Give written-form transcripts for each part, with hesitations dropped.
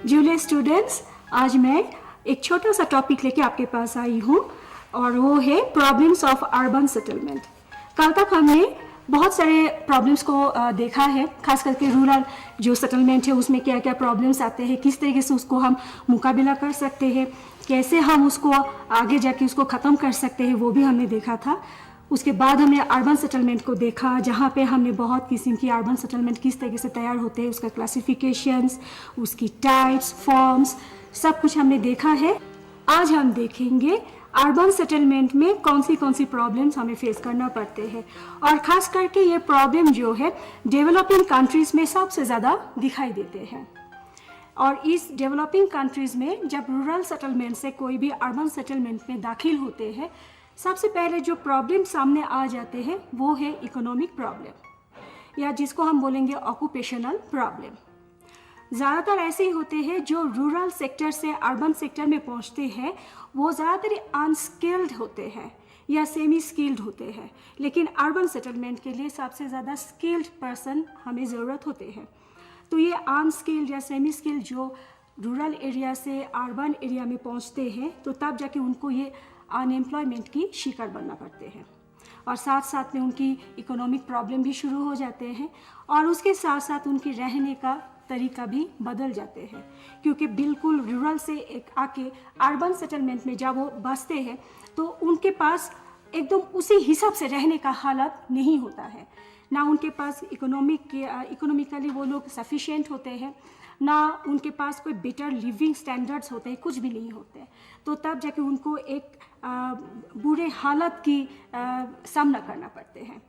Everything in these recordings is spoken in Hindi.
जूलियर स्टूडेंट्स, आज मैं एक छोटा सा टॉपिक लेके आपके पास आई हूँ और वो है प्रॉब्लम्स ऑफ अर्बन सेटलमेंट। कल तक हमने बहुत सारे प्रॉब्लम्स को देखा है, खास करके रूरल जो सेटलमेंट है उसमें क्या क्या प्रॉब्लम्स आते हैं, किस तरीके से उसको हम मुकाबला कर सकते हैं, कैसे हम उसको आगे जाके उसको ख़त्म कर सकते हैं, वो भी हमने देखा था। उसके बाद हमने अर्बन सेटलमेंट को देखा, जहाँ पे हमने बहुत किस्म की अर्बन सेटलमेंट किस तरीके से तैयार होते हैं, उसका क्लासिफिकेशंस, उसकी टाइप्स, फॉर्म्स, सब कुछ हमने देखा है। आज हम देखेंगे अर्बन सेटलमेंट में कौन सी प्रॉब्लम्स हमें फेस करना पड़ते हैं, और ख़ास करके ये प्रॉब्लम जो है डेवलपिंग कंट्रीज़ में सबसे ज़्यादा दिखाई देते हैं। और इस डेवलपिंग कंट्रीज़ में जब रूरल सेटलमेंट से कोई भी अर्बन सेटलमेंट में दाखिल होते हैं, सबसे पहले जो प्रॉब्लम सामने आ जाते हैं वो है इकोनॉमिक प्रॉब्लम, या जिसको हम बोलेंगे ऑक्यूपेशनल प्रॉब्लम। ज़्यादातर ऐसे ही होते हैं जो रूरल सेक्टर से अर्बन सेक्टर में पहुंचते हैं, वो ज़्यादातर अनस्किल्ड होते हैं या सेमी स्किल्ड होते हैं, लेकिन अर्बन सेटलमेंट के लिए सबसे ज़्यादा स्किल्ड पर्सन हमें ज़रूरत होते हैं। तो ये अनस्किल्ड या सेमी स्किल्ड जो रूरल एरिया से अर्बन एरिया में पहुंचते हैं, तो तब जाके उनको ये अनएम्प्लॉयमेंट की शिकार बनना पड़ते हैं, और साथ साथ में उनकी इकोनॉमिक प्रॉब्लम भी शुरू हो जाते हैं, और उसके साथ साथ उनकी रहने का तरीका भी बदल जाते हैं, क्योंकि बिल्कुल रूरल से एक आके अर्बन सेटलमेंट में जब वो बसते हैं तो उनके पास एकदम उसी हिसाब से रहने का हालत नहीं होता है। ना उनके पास इकोनॉमिकली वो लोग सफिशिएंट होते हैं, ना उनके पास कोई बेटर लिविंग स्टैंडर्ड्स होते हैं, कुछ भी नहीं होते। तो तब जाके उनको एक बुरे हालत की सामना करना पड़ते हैं।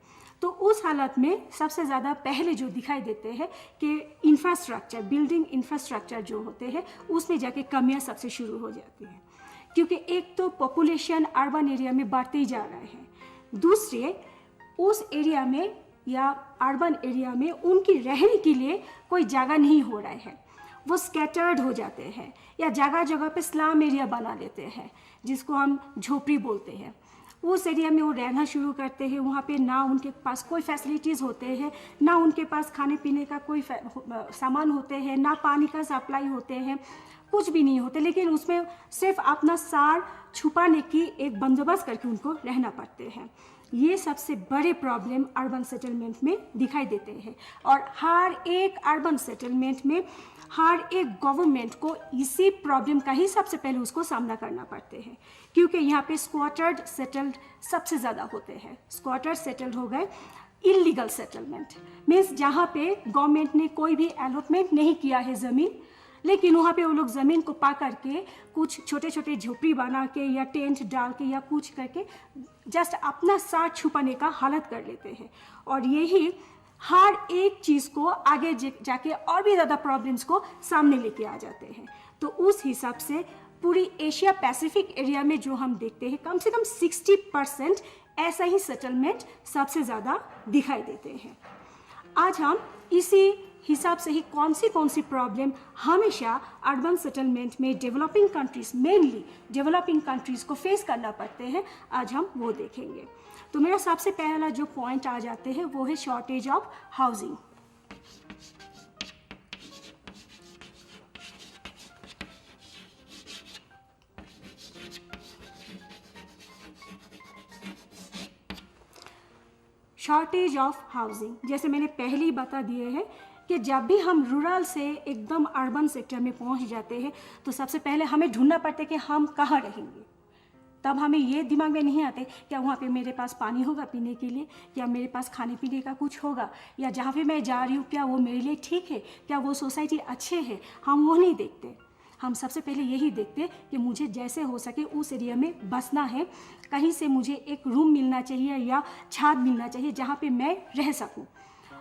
तो उस हालत में सबसे ज़्यादा पहले जो दिखाई देते हैं कि इंफ्रास्ट्रक्चर, बिल्डिंग इंफ्रास्ट्रक्चर जो होते हैं उसमें जाके कमियां सबसे शुरू हो जाती हैं, क्योंकि एक तो पॉपुलेशन अर्बन एरिया में बढ़ते ही जा रहे हैं, दूसरे उस एरिया में या अर्बन एरिया में उनकी रहने के लिए कोई जगह नहीं हो रहा है, वो स्कैटर्ड हो जाते हैं या जगह जगह पे स्लम एरिया बना लेते हैं, जिसको हम झोपड़ी बोलते हैं। उस एरिया में वो रहना शुरू करते हैं, वहाँ पे ना उनके पास कोई फैसिलिटीज़ होते हैं, ना उनके पास खाने पीने का कोई सामान होते हैं, ना पानी का सप्लाई होते हैं, कुछ भी नहीं होते, लेकिन उसमें सिर्फ अपना सार छुपाने की एक बंदोबस्त करके उनको रहना पड़ते हैं। ये सबसे बड़े प्रॉब्लम अर्बन सेटलमेंट में दिखाई देते हैं, और हर एक अर्बन सेटलमेंट में हर एक गवर्नमेंट को इसी प्रॉब्लम का ही सबसे पहले उसको सामना करना पड़ते हैं, क्योंकि यहाँ पे स्क्वाटर्ड सेटल्ड सबसे ज़्यादा होते हैं। स्क्वाटर्ड सेटल्ड हो गए इलीगल सेटलमेंट, मीन्स जहाँ पे गवर्नमेंट ने कोई भी अलॉटमेंट नहीं किया है ज़मीन, लेकिन वहाँ पे वो लोग ज़मीन को पा करके कुछ छोटे छोटे झोपड़ी बना के या टेंट डाल के या कुछ करके जस्ट अपना साथ छुपाने का हालत कर लेते हैं, और यही हर एक चीज़ को आगे जाके और भी ज़्यादा प्रॉब्लम्स को सामने लेके आ जाते हैं। तो उस हिसाब से पूरी एशिया पैसिफिक एरिया में जो हम देखते हैं, कम से कम 60% ऐसा ही सेटलमेंट सबसे ज़्यादा दिखाई देते हैं। आज हम इसी हिसाब से ही कौन सी प्रॉब्लम हमेशा अर्बन सेटलमेंट में developing countries, mainly developing countries को फेस करना पड़ते हैं, आज हम वो देखेंगे। तो मेरा सबसे पहला जो पॉइंट आ जाते हैं वो है shortage of housing. Shortage of housing, जैसे मैंने पहले ही बता दिए हैं कि जब भी हम रूरल से एकदम अर्बन सेक्टर में पहुंच जाते हैं तो सबसे पहले हमें ढूंढना पड़ता है कि हम कहाँ रहेंगे। तब हमें ये दिमाग में नहीं आते क्या वहाँ पे मेरे पास पानी होगा पीने के लिए, या मेरे पास खाने पीने का कुछ होगा, या जहाँ पे मैं जा रही हूँ क्या वो मेरे लिए ठीक है, क्या वो सोसाइटी अच्छे है। हम वो नहीं देखते, हम सबसे पहले यही देखते कि मुझे जैसे हो सके उस एरिया में बसना है, कहीं से मुझे एक रूम मिलना चाहिए या छात मिलना चाहिए जहाँ पे मैं रह सकूँ।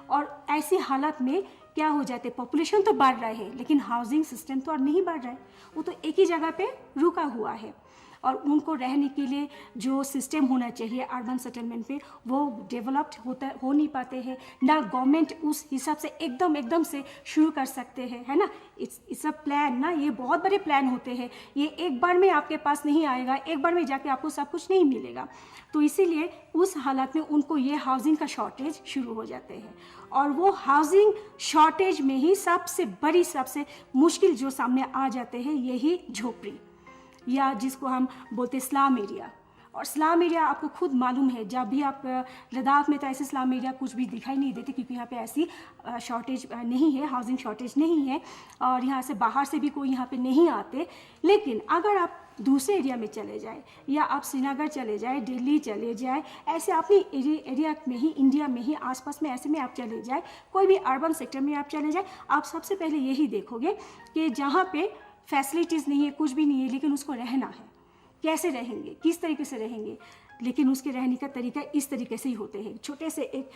और ऐसी हालत में क्या हो जाते, पॉपुलेशन तो बढ़ रहा है लेकिन हाउसिंग सिस्टम तो और नहीं बढ़ रहा है, वो तो एक ही जगह पे रुका हुआ है। और उनको रहने के लिए जो सिस्टम होना चाहिए अर्बन सेटलमेंट पे वो डेवलप्ड हो नहीं पाते हैं ना। गवर्नमेंट उस हिसाब से एकदम से शुरू कर सकते हैं, है ना। इट्स अ प्लान ना, ये बहुत बड़े प्लान होते हैं, ये एक बार में आपके पास नहीं आएगा, एक बार में जाके आपको सब कुछ नहीं मिलेगा। तो इसीलिए उस हालत में उनको ये हाउसिंग का शॉर्टेज शुरू हो जाते हैं, और वो हाउसिंग शॉर्टेज में ही सबसे मुश्किल जो सामने आ जाते हैं यही झोपड़ी, या जिसको हम बोलते हैं स्लम एरिया। और स्लम एरिया आपको खुद मालूम है, जब भी आप लद्दाख में तो ऐसे स्लम एरिया कुछ भी दिखाई नहीं देते, क्योंकि यहाँ पे ऐसी शॉर्टेज नहीं है, हाउसिंग शॉर्टेज नहीं है, और यहाँ से बाहर से भी कोई यहाँ पे नहीं आते। लेकिन अगर आप दूसरे एरिया में चले जाए, या आप श्रीनगर चले जाए, दिल्ली चले जाए, ऐसे अपनी एरिया में ही, इंडिया में ही आसपास में ऐसे में आप चले जाए, कोई भी अर्बन सेक्टर में आप चले जाए, आप सबसे पहले यही देखोगे कि जहाँ पे फैसिलिटीज़ नहीं है, कुछ भी नहीं है, लेकिन उसको रहना है। कैसे रहेंगे, किस तरीके से रहेंगे, लेकिन उसके रहने का तरीका इस तरीके से ही होते हैं। छोटे से एक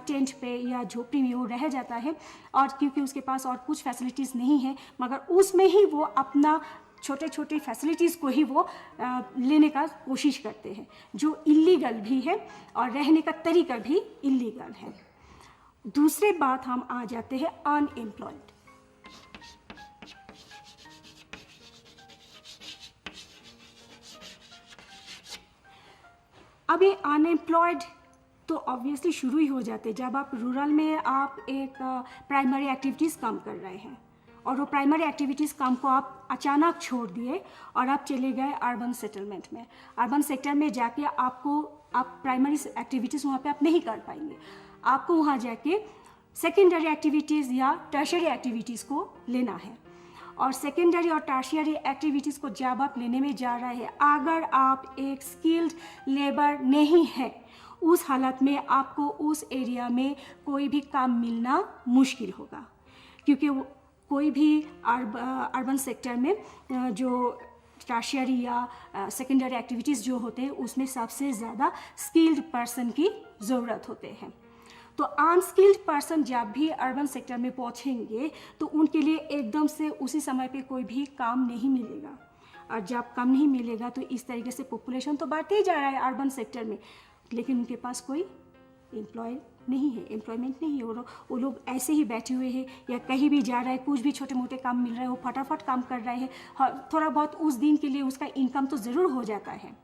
टेंट पे या झोपड़ी में वो रह जाता है, और क्योंकि उसके पास और कुछ फैसिलिटीज़ नहीं है, मगर उसमें ही वो अपना छोटे फैसिलिटीज़ को ही वो लेने का कोशिश करते हैं, जो इलीगल भी है और रहने का तरीका भी इलीगल है। दूसरे बात हम आ जाते हैं अनएम्प्लॉयड। अब ये अनएम्प्लॉयड तो ऑब्वियसली शुरू ही हो जाते जब आप रूरल में आप एक प्राइमरी एक्टिविटीज़ काम कर रहे हैं, और वो प्राइमरी एक्टिविटीज़ काम को आप अचानक छोड़ दिए और आप चले गए अर्बन सेटलमेंट में। अर्बन सेक्टर में जाके आप प्राइमरी एक्टिविटीज़ वहाँ पे आप नहीं कर पाएंगे, आपको वहाँ जाके सेकेंडरी एक्टिविटीज़ या टर्शियरी एक्टिविटीज़ को लेना है। और सेकेंडरी और टर्शियरी एक्टिविटीज़ को जब आप लेने में जा रहे हैं, अगर आप एक स्किल्ड लेबर नहीं है, उस हालत में आपको उस एरिया में कोई भी काम मिलना मुश्किल होगा, क्योंकि कोई भी अर्बन सेक्टर में जो टर्शियरी या सेकेंडरी एक्टिविटीज़ जो होते हैं उसमें सबसे ज़्यादा स्किल्ड पर्सन की ज़रूरत होते हैं। तो अनस्किल्ड पर्सन जब भी अर्बन सेक्टर में पहुंचेंगे तो उनके लिए एकदम से उसी समय पे कोई भी काम नहीं मिलेगा, और जब काम नहीं मिलेगा तो इस तरीके से पॉपुलेशन तो बढ़ते ही जा रहा है अर्बन सेक्टर में, लेकिन उनके पास कोई एम्प्लॉयमेंट नहीं है। वो लोग ऐसे ही बैठे हुए हैं, या कहीं भी जा रहा है, कुछ भी छोटे मोटे काम मिल रहा है वो फटाफट काम कर रहे हैं। थोड़ा बहुत उस दिन के लिए उसका इनकम तो ज़रूर हो जाता है,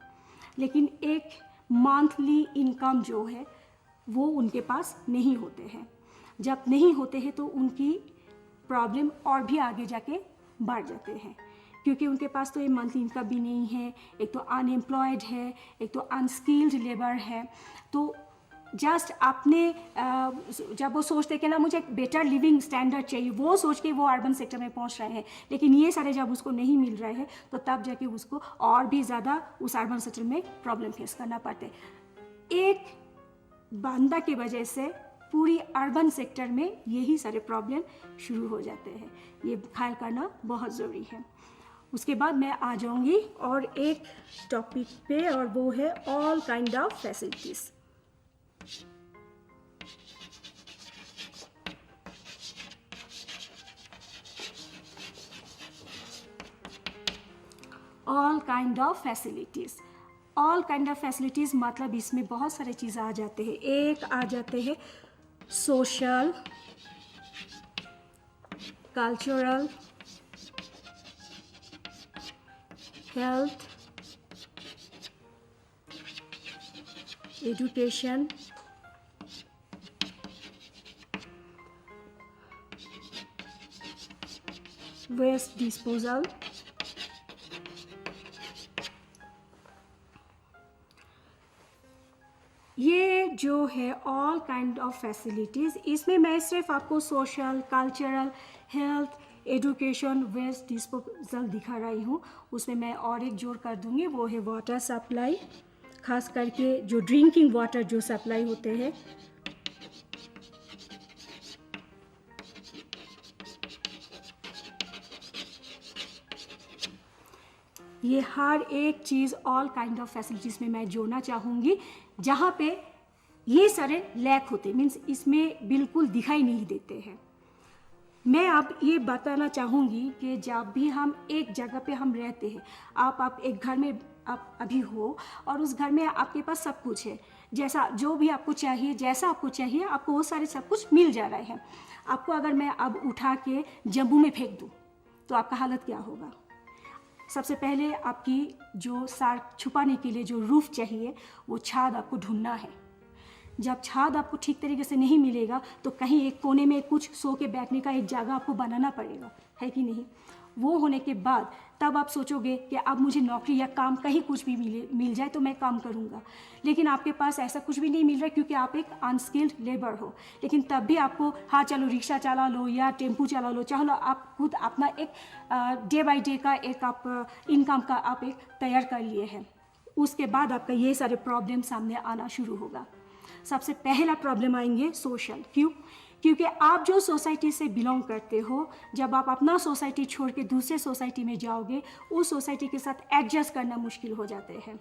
लेकिन एक मंथली इनकम जो है वो उनके पास नहीं होते हैं। जब नहीं होते हैं तो उनकी प्रॉब्लम और भी आगे जाके बढ़ जाते हैं, क्योंकि उनके पास तो ये मंथली इनकम भी नहीं है, एक तो अनएम्प्लॉयड है, एक तो अनस्किल्ड लेबर है। तो जस्ट आपने जब वो सोचते कि ना मुझे एक बेटर लिविंग स्टैंडर्ड चाहिए, वो सोच के वो अर्बन सेक्टर में पहुंच रहे हैं, लेकिन ये सारे जब उसको नहीं मिल रहे हैं तो तब जाके उसको और भी ज़्यादा उस अर्बन सेक्टर में प्रॉब्लम फेस करना पड़ते। एक बंदा की वजह से पूरी अर्बन सेक्टर में यही सारे प्रॉब्लम शुरू हो जाते हैं, ये ख्याल करना बहुत ज़रूरी है। उसके बाद मैं आ जाऊंगी और एक टॉपिक पे, और वो है all kind of facilities. All kind of facilities, all kind of facilities मतलब इसमें बहुत सारे चीज़ आ जाते हैं। एक आ जाते हैं social, cultural, health, education, waste disposal, ये जो है ऑल काइंड ऑफ फैसिलिटीज़, इसमें मैं सिर्फ आपको social, cultural, health, education, waste disposal दिखा रही हूँ। उसमें मैं और एक जोड़ कर दूँगी, वो है वाटर सप्लाई, खास करके जो ड्रिंकिंग वाटर जो सप्लाई होते हैं। ये हर एक चीज़ ऑल काइंड ऑफ फैसिलिटीज़ में मैं जोड़ना चाहूँगी, जहाँ पे ये सारे लैक होते, मीन्स इसमें बिल्कुल दिखाई नहीं देते हैं। मैं अब ये बताना चाहूँगी कि जब भी हम एक जगह पे हम रहते हैं, आप एक घर में आप अभी हो और उस घर में आपके पास सब कुछ है, जैसा जो भी आपको चाहिए, जैसा आपको चाहिए आपको वो सारे सब कुछ मिल जा रहे हैं। आपको अगर मैं अब उठा के जम्मू में फेंक दूँ तो आपका हालत क्या होगा? सबसे पहले आपकी जो सार छुपाने के लिए जो रूफ चाहिए वो छाद आपको ढूंढना है। जब छाद आपको ठीक तरीके से नहीं मिलेगा तो कहीं एक कोने में कुछ सो के बैठने का एक जगह आपको बनाना पड़ेगा, है कि नहीं? वो होने के बाद तब आप सोचोगे कि अब मुझे नौकरी या काम कहीं कुछ भी मिल जाए तो मैं काम करूँगा। लेकिन आपके पास ऐसा कुछ भी नहीं मिल रहा है क्योंकि आप एक अनस्किल्ड लेबर हो। लेकिन तब भी आपको हाँ चलो रिक्शा चला लो या टेम्पू चला लो, चलो आप खुद अपना एक डे बाय डे का एक आप इनकम का आप एक तैयार कर लिए हैं। उसके बाद आपका ये सारे प्रॉब्लम सामने आना शुरू होगा। सबसे पहला प्रॉब्लम आएंगे सोशल। क्यों? क्योंकि आप जो सोसाइटी से बिलोंग करते हो, जब आप अपना सोसाइटी छोड़ के दूसरे सोसाइटी में जाओगे उस सोसाइटी के साथ एडजस्ट करना मुश्किल हो जाते हैं।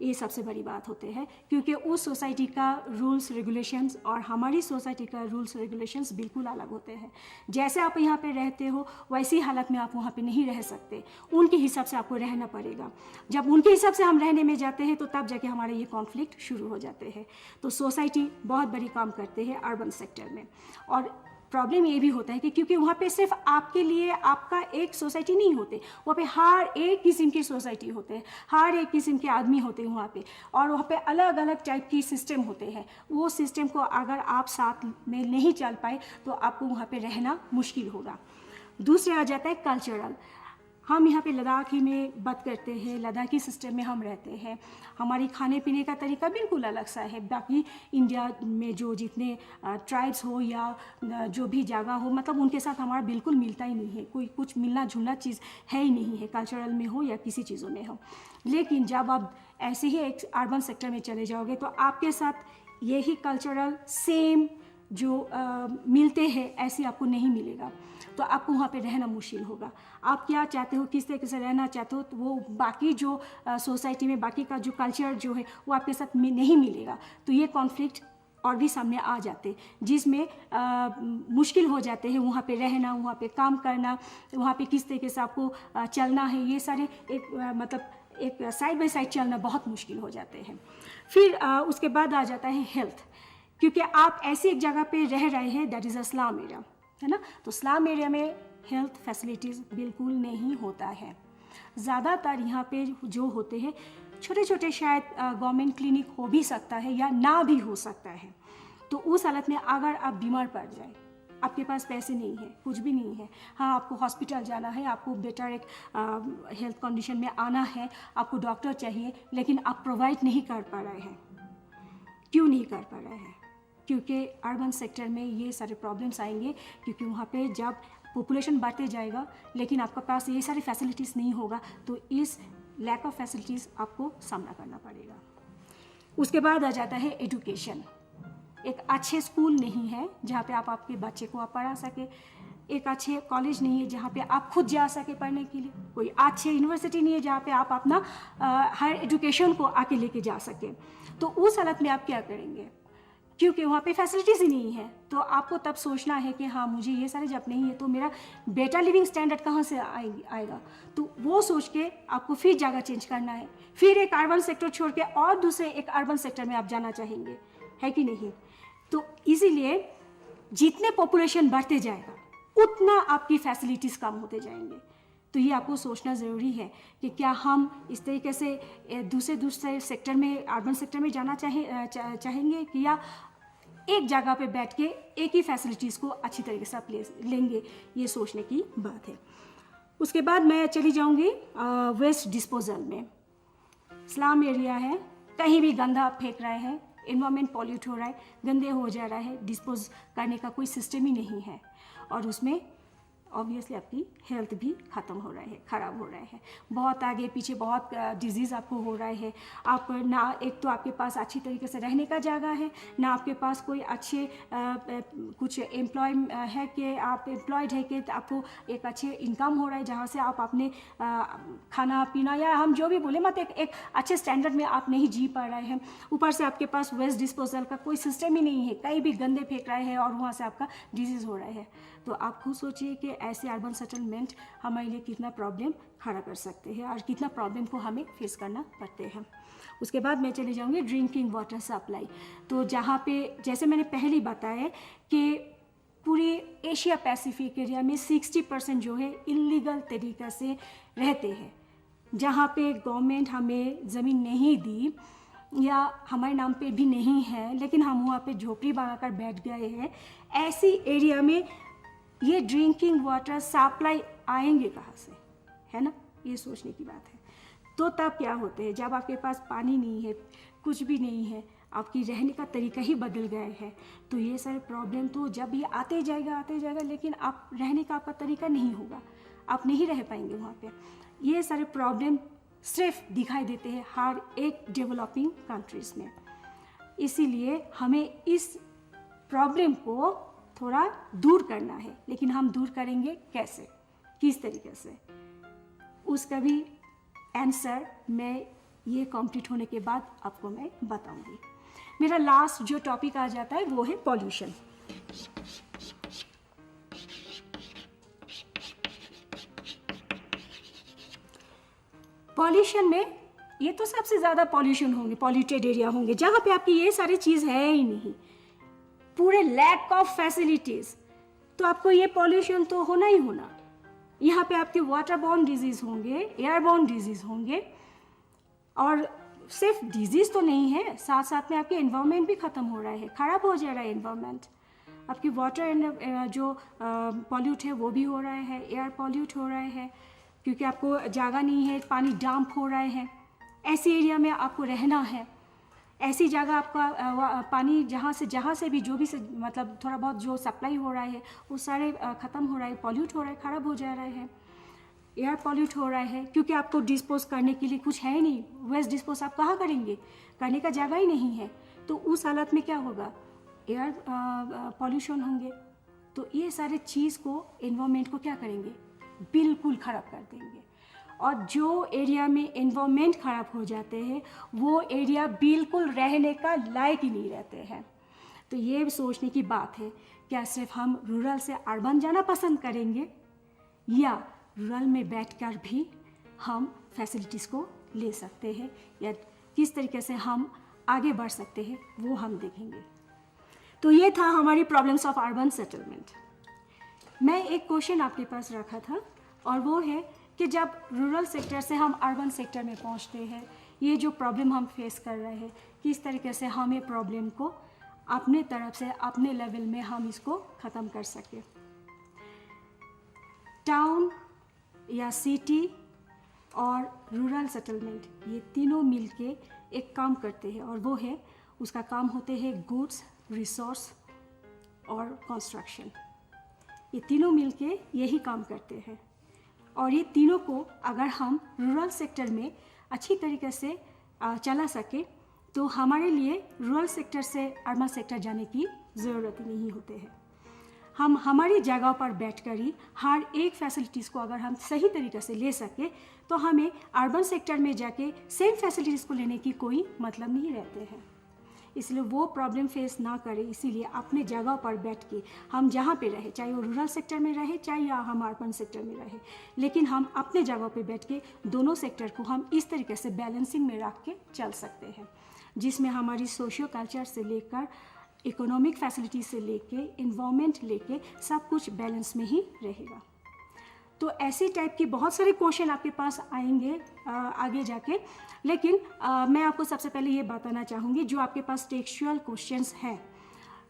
ये सबसे बड़ी बात होते हैं क्योंकि उस सोसाइटी का रूल्स रेगुलेशंस और हमारी सोसाइटी का रूल्स रेगुलेशंस बिल्कुल अलग होते हैं। जैसे आप यहाँ पे रहते हो वैसी हालत में आप वहाँ पे नहीं रह सकते, उनके हिसाब से आपको रहना पड़ेगा। जब उनके हिसाब से हम रहने में जाते हैं तो तब जाके हमारे ये कॉन्फ्लिक्ट शुरू हो जाते हैं। तो सोसाइटी बहुत बड़ी काम करते हैं अर्बन सेक्टर में। और प्रॉब्लम ये भी होता है कि क्योंकि वहाँ पे सिर्फ आपके लिए आपका एक सोसाइटी नहीं होते, वहाँ पे हर एक किस्म की सोसाइटी होते हैं, हर एक किस्म के आदमी होते हैं वहाँ पे, और वहाँ पे अलग अलग टाइप की सिस्टम होते हैं। वो सिस्टम को अगर आप साथ में नहीं चल पाए तो आपको वहाँ पे रहना मुश्किल होगा। दूसरे आ जाता है कल्चरल। हम यहाँ पे लद्दाखी में बात करते हैं, लद्दाखी सिस्टम में हम रहते हैं। हमारी खाने पीने का तरीका बिल्कुल अलग सा है। बाकी इंडिया में जो जितने ट्राइब्स हो या जो भी जगह हो, मतलब उनके साथ हमारा बिल्कुल मिलता ही नहीं है। कोई कुछ मिलना जुलना चीज़ है ही नहीं है, कल्चरल में हो या किसी चीज़ों में हो। लेकिन जब आप ऐसे ही एक अर्बन सेक्टर में चले जाओगे तो आपके साथ यही कल्चरल सेम जो मिलते हैं ऐसे आपको नहीं मिलेगा। तो आपको वहाँ पे रहना मुश्किल होगा। आप क्या चाहते हो, किस तरीके से रहना चाहते हो, तो वो बाकी जो सोसाइटी में बाकी का जो कल्चर जो है वो आपके साथ नहीं मिलेगा। तो ये कॉन्फ्लिक्ट और भी सामने आ जाते जिसमें मुश्किल हो जाते हैं वहाँ पे रहना, वहाँ पे काम करना, वहाँ पे किस तरीके से आपको चलना है। ये सारे एक मतलब एक साइड बाय साइड चलना बहुत मुश्किल हो जाते हैं। फिर उसके बाद आ जाता है हेल्थ। क्योंकि आप ऐसी एक जगह पे रह रहे हैं that is a slum area, है ना। तो स्लम एरिया में हेल्थ फैसिलिटीज़ बिल्कुल नहीं होता है। ज़्यादातर यहाँ पे जो होते हैं छोटे छोटे, शायद गवर्नमेंट क्लिनिक हो भी सकता है या ना भी हो सकता है। तो उस हालत में अगर आप बीमार पड़ जाए, आपके पास पैसे नहीं है, कुछ भी नहीं है, हाँ आपको हॉस्पिटल जाना है, आपको बेटर एक हेल्थ कंडीशन में आना है, आपको डॉक्टर चाहिए, लेकिन आप प्रोवाइड नहीं कर पा रहे हैं। क्यों नहीं कर पा रहे हैं? क्योंकि अर्बन सेक्टर में ये सारे प्रॉब्लम्स आएंगे क्योंकि वहाँ पे जब पॉपुलेशन बढ़ते जाएगा लेकिन आपके पास ये सारी फैसिलिटीज़ नहीं होगा, तो इस लैक ऑफ फैसिलिटीज़ आपको सामना करना पड़ेगा। उसके बाद आ जाता है एजुकेशन। एक अच्छे स्कूल नहीं है जहाँ पे आप आपके बच्चे को आप पढ़ा सके, एक अच्छे कॉलेज नहीं है जहाँ पे आप खुद जा सके पढ़ने के लिए, कोई अच्छे यूनिवर्सिटी नहीं है जहाँ पे आप अपना हायर एजुकेशन को आके लेके जा सके। तो उस हालत में आप क्या करेंगे? क्योंकि वहाँ पे फैसिलिटीज़ ही नहीं है। तो आपको तब सोचना है कि हाँ मुझे ये सारे जब नहीं है तो मेरा बेटर लिविंग स्टैंडर्ड कहाँ से आएगा। तो वो सोच के आपको फिर जगह चेंज करना है, फिर एक अर्बन सेक्टर छोड़ के और दूसरे एक अर्बन सेक्टर में आप जाना चाहेंगे, है कि नहीं। तो इसीलिए जितने पॉपुलेशन बढ़ते जाएगा उतना आपकी फैसिलिटीज़ कम होते जाएंगे। तो ये आपको सोचना ज़रूरी है कि क्या हम इस तरीके से दूसरे सेक्टर में, अर्बन सेक्टर में जाना चाहेंगे कि या एक जगह पे बैठ के एक ही फैसिलिटीज़ को अच्छी तरीके से आप लेंगे। ये सोचने की बात है। उसके बाद मैं चली जाऊंगी वेस्ट डिस्पोजल में। स्लम एरिया है, कहीं भी गंदा आप फेंक रहे हैं, एनवायरनमेंट पॉल्यूट हो रहा है, गंदे हो जा रहा है, डिस्पोज करने का कोई सिस्टम ही नहीं है। और उसमें ऑब्वियसली आपकी हेल्थ भी ख़त्म हो रहा है, ख़राब हो रहा है, बहुत आगे पीछे बहुत डिजीज़ आपको हो रहा है। आप ना, एक तो आपके पास अच्छी तरीके से रहने का जगह है, ना आपके पास कोई अच्छे कुछ एम्प्लॉय है कि आप एम्प्लॉयड है कि आपको एक अच्छे इनकम हो रहा है जहाँ से आप अपने खाना पीना या हम जो भी बोले मत एक अच्छे स्टैंडर्ड में आप नहीं जी पा रहे हैं। ऊपर से आपके पास वेस्ट डिस्पोजल का कोई सिस्टम ही नहीं है, कहीं भी गंदे फेंक रहे हैं और वहाँ से आपका डिजीज़ हो रहा है। तो आप खुद सोचिए कि ऐसे अर्बन सेटलमेंट हमारे लिए कितना प्रॉब्लम खड़ा कर सकते हैं और कितना प्रॉब्लम को हमें फेस करना पड़ते हैं। उसके बाद मैं चले जाऊँगी ड्रिंकिंग वाटर सप्लाई। तो जहाँ पे जैसे मैंने पहले बताया कि पूरे एशिया पैसिफिक एरिया में 60% जो है इलीगल तरीक़ा से रहते हैं, जहाँ पे गवर्नमेंट हमें ज़मीन नहीं दी या हमारे नाम पे भी नहीं है, लेकिन हम वहाँ पे झोपड़ी बनाकर बैठ गए हैं। ऐसी एरिया में ये ड्रिंकिंग वाटर सप्लाई आएंगे कहाँ से, है ना? ये सोचने की बात है। तो तब क्या होते हैं, जब आपके पास पानी नहीं है, कुछ भी नहीं है, आपकी रहने का तरीका ही बदल गया है, तो ये सारे प्रॉब्लम तो जब ये आते जाएगा, लेकिन आप रहने का आपका तरीका नहीं होगा, आप नहीं रह पाएंगे वहाँ पे। ये सारे प्रॉब्लम सिर्फ दिखाई देते हैं हर एक डेवलपिंग कंट्रीज़ में। इसीलिए हमें इस प्रॉब्लम को थोड़ा दूर करना है, लेकिन हम दूर करेंगे कैसे, किस तरीके से, उसका भी आंसर मैं ये कंप्लीट होने के बाद आपको मैं बताऊंगी। मेरा लास्ट जो टॉपिक आ जाता है वो है पॉल्यूशन। पॉल्यूशन में ये तो सबसे ज़्यादा पॉल्यूशन होंगे, पॉल्यूटेड एरिया होंगे जहाँ पे आपकी ये सारी चीज़ है ही नहीं, पूरे लैक ऑफ फैसिलिटीज़, तो आपको ये पॉल्यूशन तो होना ही होना। यहाँ पे आपके वाटर बॉर्न डिजीज़ होंगे, एयर बॉर्न डिजीज़ होंगे, और सिर्फ डिजीज़ तो नहीं है, साथ साथ में आपके एनवायरनमेंट भी ख़त्म हो रहा है, ख़राब हो जा रहा है एनवायरनमेंट। आपकी वाटर जो पॉल्यूट है वो भी हो रहा है, एयर पॉल्यूट हो रहा है, क्योंकि आपको जगह नहीं है, पानी डंप हो रहा है। ऐसी एरिया में आपको रहना है, ऐसी जगह आपका पानी जहाँ से भी जो भी से मतलब थोड़ा बहुत जो सप्लाई हो रहा है वो सारे ख़त्म हो रहा है, पॉल्यूट हो रहा है, ख़राब हो जा रहा है। एयर पॉल्यूट हो रहा है क्योंकि आपको डिस्पोज करने के लिए कुछ है नहीं, वेस्ट डिस्पोज आप कहाँ करेंगे, करने का जगह ही नहीं है। तो उस हालत में क्या होगा, एयर पॉल्यूशन होंगे। तो ये सारे चीज़ को, एनवायरनमेंट को क्या करेंगे, बिल्कुल ख़राब कर देंगे। और जो एरिया में एनवायरनमेंट ख़राब हो जाते हैं वो एरिया बिल्कुल रहने का लायक ही नहीं रहते हैं। तो ये सोचने की बात है, क्या सिर्फ हम रूरल से अर्बन जाना पसंद करेंगे या रूरल में बैठकर भी हम फैसिलिटीज़ को ले सकते हैं, या किस तरीके से हम आगे बढ़ सकते हैं वो हम देखेंगे। तो ये था हमारी प्रॉब्लम्स ऑफ अर्बन सेटलमेंट। मैं एक क्वेश्चन आपके पास रखा था और वो है कि जब रूरल सेक्टर से हम अर्बन सेक्टर में पहुंचते हैं, ये जो प्रॉब्लम हम फेस कर रहे हैं, किस तरीके से हम ये प्रॉब्लम को अपने तरफ से, अपने लेवल में हम इसको ख़त्म कर सकें। टाउन या सिटी और रूरल सेटलमेंट ये तीनों मिलके एक काम करते हैं, और वो है, उसका काम होते हैं गुड्स, रिसोर्स और कंस्ट्रक्शन। ये तीनों मिलके यही काम करते हैं, और ये तीनों को अगर हम रूरल सेक्टर में अच्छी तरीके से चला सके तो हमारे लिए रूरल सेक्टर से अर्बन सेक्टर जाने की ज़रूरत ही नहीं होते हैं। हम हमारी जगह पर बैठकर ही हर एक फैसिलिटीज़ को अगर हम सही तरीके से ले सके तो हमें अर्बन सेक्टर में जाके सेम फैसिलिटीज़ को लेने की कोई मतलब नहीं रहते हैं। इसलिए वो प्रॉब्लम फेस ना करें, इसीलिए अपने जगह पर बैठ के हम जहाँ पे रहे, चाहे वो रूरल सेक्टर में रहे चाहे या हम अर्बन सेक्टर में रहे, लेकिन हम अपने जगह पे बैठ के दोनों सेक्टर को हम इस तरीके से बैलेंसिंग में रख के चल सकते हैं, जिसमें हमारी सोशियो कल्चर से लेकर इकोनॉमिक फैसिलिटी से लेके एनवायरनमेंट लेके सब कुछ बैलेंस में ही रहेगा। तो ऐसे टाइप के बहुत सारे क्वेश्चन आपके पास आएंगे आगे जाके, लेकिन मैं आपको सबसे पहले ये बताना चाहूँगी, जो आपके पास टेक्सचुअल क्वेश्चंस हैं,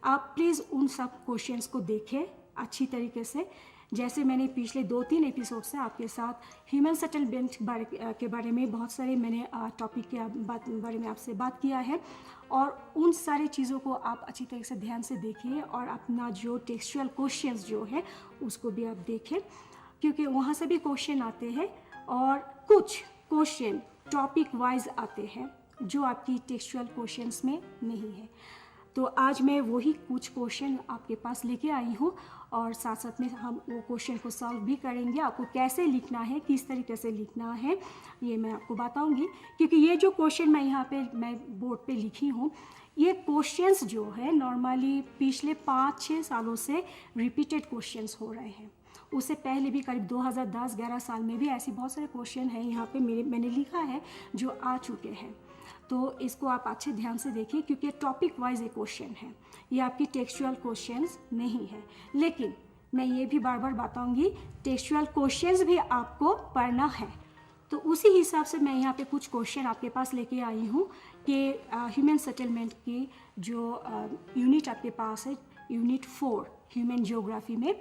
आप प्लीज़ उन सब क्वेश्चंस को देखें अच्छी तरीके से, जैसे मैंने पिछले 2-3 एपिसोड से आपके साथ ह्यूमन सेटलमेंट के बारे में बहुत सारे मैंने टॉपिक के बारे में आपसे बात किया है, और उन सारी चीज़ों को आप अच्छी तरह से ध्यान से देखिए और अपना जो टेक्सचुअल क्वेश्चंस जो है उसको भी आप देखें, क्योंकि वहाँ से भी क्वेश्चन आते हैं और कुछ क्वेश्चन टॉपिक वाइज आते हैं जो आपकी टेक्सचुअल क्वेश्चंस में नहीं है। तो आज मैं वही कुछ क्वेश्चन आपके पास लेके आई हूँ और साथ साथ में हम वो क्वेश्चन को सॉल्व भी करेंगे। आपको कैसे लिखना है, किस तरीके से लिखना है, ये मैं आपको बताऊंगी, क्योंकि ये जो क्वेश्चन मैं यहाँ पे मैं बोर्ड पे लिखी हूँ, ये क्वेश्चंस जो है नॉर्मली पिछले 5-6 सालों से रिपीटेड क्वेश्चंस हो रहे हैं। उससे पहले भी करीब 2010-11 साल में भी ऐसी बहुत सारे क्वेश्चन हैं यहाँ पे मैंने लिखा है जो आ चुके हैं। तो इसको आप अच्छे ध्यान से देखिए, क्योंकि टॉपिक वाइज एक क्वेश्चन है, ये आपकी टेक्सचुअल क्वेश्चंस नहीं है। लेकिन मैं ये भी बार बार बताऊंगी, टेक्सचुअल क्वेश्चंस भी आपको पढ़ना है। तो उसी हिसाब से मैं यहाँ पे कुछ क्वेश्चन आपके पास लेके आई हूँ कि ह्यूमन सेटलमेंट की जो यूनिट आपके पास है, यूनिट 4 ह्यूमन ज्योग्राफी में,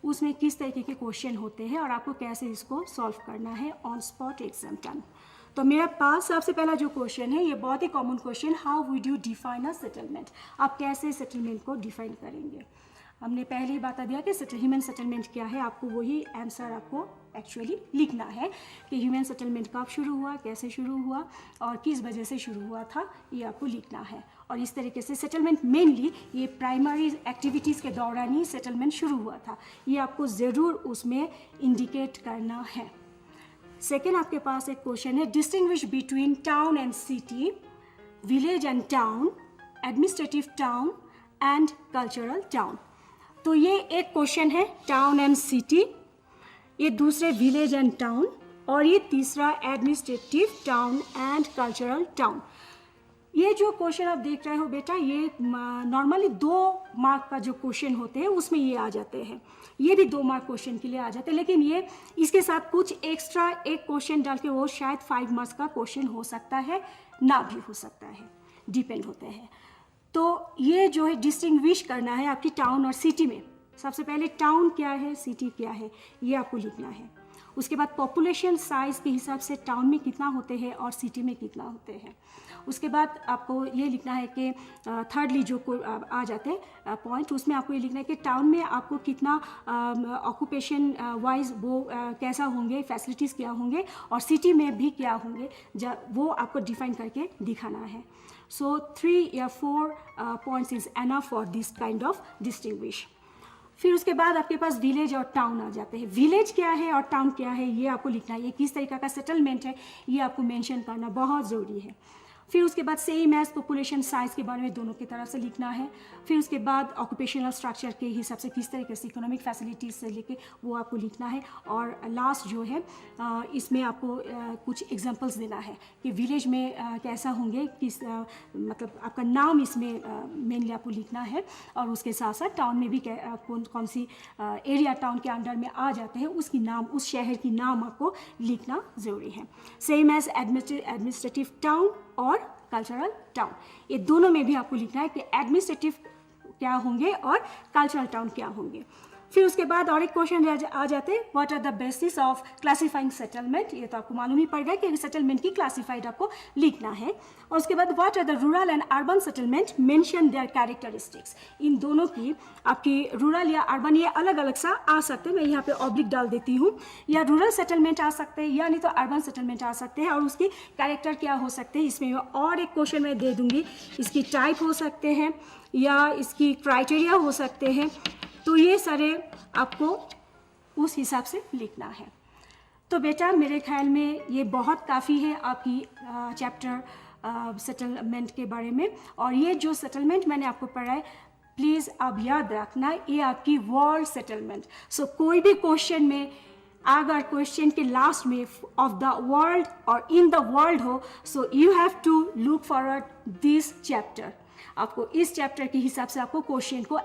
उसमें किस तरीके के क्वेश्चन होते हैं और आपको कैसे इसको सॉल्व करना है ऑन स्पॉट एग्जाम टाइम। तो मेरे पास सबसे पहला जो क्वेश्चन है, ये बहुत ही common question, how would you define a settlement. आप कैसे सेटलमेंट को डिफाइन करेंगे। हमने पहले ही बता दिया कि ह्यूमन सेटलमेंट क्या है, आपको वही आंसर आपको एक्चुअली लिखना है कि ह्यूमन सेटलमेंट कब शुरू हुआ, कैसे शुरू हुआ और किस वजह से शुरू हुआ था, ये आपको लिखना है। और इस तरीके से सेटलमेंट मेनली ये प्राइमरी एक्टिविटीज़ के दौरान ही सेटलमेंट शुरू हुआ था, ये आपको ज़रूर उसमें इंडिकेट करना है। सेकेंड आपके पास एक क्वेश्चन है, distinguish between town and city, village and town, administrative town and cultural town. तो ये एक क्वेश्चन है टाउन एंड सिटी, ये दूसरे विलेज एंड टाउन, और ये तीसरा administrative town and cultural town. ये जो क्वेश्चन आप देख रहे हो बेटा, ये नॉर्मली 2 मार्क का जो क्वेश्चन होते हैं उसमें ये आ जाते हैं, ये भी 2 मार्क क्वेश्चन के लिए आ जाते हैं। लेकिन ये इसके साथ कुछ एक्स्ट्रा एक क्वेश्चन डाल के वो शायद 5 मार्क्स का क्वेश्चन हो सकता है, ना भी हो सकता है, डिपेंड होते हैं। तो ये जो है डिस्टिंग्विश करना है आपकी टाउन और सिटी में। सबसे पहले टाउन क्या है, सिटी क्या है, ये आपको लिखना है। उसके बाद पॉपुलेशन साइज के हिसाब से टाउन में कितना होते हैं और सिटी में कितना होते हैं। उसके बाद आपको ये लिखना है कि थर्डली जो आ जाते हैं पॉइंट, उसमें आपको ये लिखना है कि टाउन में आपको कितना ऑक्यूपेशन वाइज वो कैसा होंगे, फैसिलिटीज़ क्या होंगे, और सिटी में भी क्या होंगे, वो आपको डिफाइन करके दिखाना है। सो 3 या 4 points is enough for this kind of distinguish. फिर उसके बाद आपके पास विलेज और टाउन आ जाते हैं। विलेज क्या है और टाउन क्या है, ये आपको लिखना है। ये किस तरीके का सेटलमेंट है, ये आपको मेंशन करना बहुत ज़रूरी है। फिर उसके बाद सेम एज पॉपुलेशन साइज के बारे में दोनों की तरफ से लिखना है। फिर उसके बाद ऑक्यूपेशनल स्ट्रक्चर के हिसाब से किस तरीके से इकोनॉमिक फैसिलिटीज़ से लेके वो आपको लिखना है। और लास्ट जो है इसमें आपको कुछ एग्जांपल्स देना है कि विलेज में कैसा होंगे, किस मतलब आपका नाम इसमें मेनली आपको लिखना है। और उसके साथ साथ टाउन में भी कौन सी एरिया टाउन के अंडर में आ जाते हैं, उसकी नाम, उस शहर की नाम आपको लिखना ज़रूरी है। सेम एज एडमिनिस्ट्रेटिव टाउन और कल्चरल टाउन, ये दोनों में भी आपको लिखना है कि एडमिनिस्ट्रेटिव क्या होंगे और कल्चरल टाउन क्या होंगे। फिर उसके बाद और एक क्वेश्चन आ जाते हैं, what are the basis of classifying settlement. ये तो आपको मालूम ही पड़ गया कि सेटलमेंट की क्लासिफाइड आपको लिखना है। और उसके बाद what are the rural and urban settlement, mention their characteristics. इन दोनों की आपकी रूरल या अर्बन ये अलग अलग सा आ सकते हैं, मैं यहाँ पे ऑब्लिक डाल देती हूँ, या रूरल सेटलमेंट आ सकते हैं या नहीं तो अर्बन सेटलमेंट आ सकते हैं, और उसकी कैरेक्टर क्या हो सकते हैं इसमें और एक क्वेश्चन मैं दे दूँगी। इसकी टाइप हो सकते हैं या इसकी क्राइटेरिया हो सकते हैं। तो ये सारे आपको उस हिसाब से लिखना है। तो बेटा मेरे ख्याल में ये बहुत काफ़ी है आपकी चैप्टर सेटलमेंट के बारे में। और ये जो सेटलमेंट मैंने आपको पढ़ा है, प्लीज़ आप याद रखना, ये आपकी वर्ल्ड सेटलमेंट। सो कोई भी क्वेश्चन में अगर क्वेश्चन के लास्ट में ऑफ द वर्ल्ड और इन द वर्ल्ड हो, so you have to look forward this chapter. आपको इस चैप्टर के हिसाब से आपको क्वेश्चन को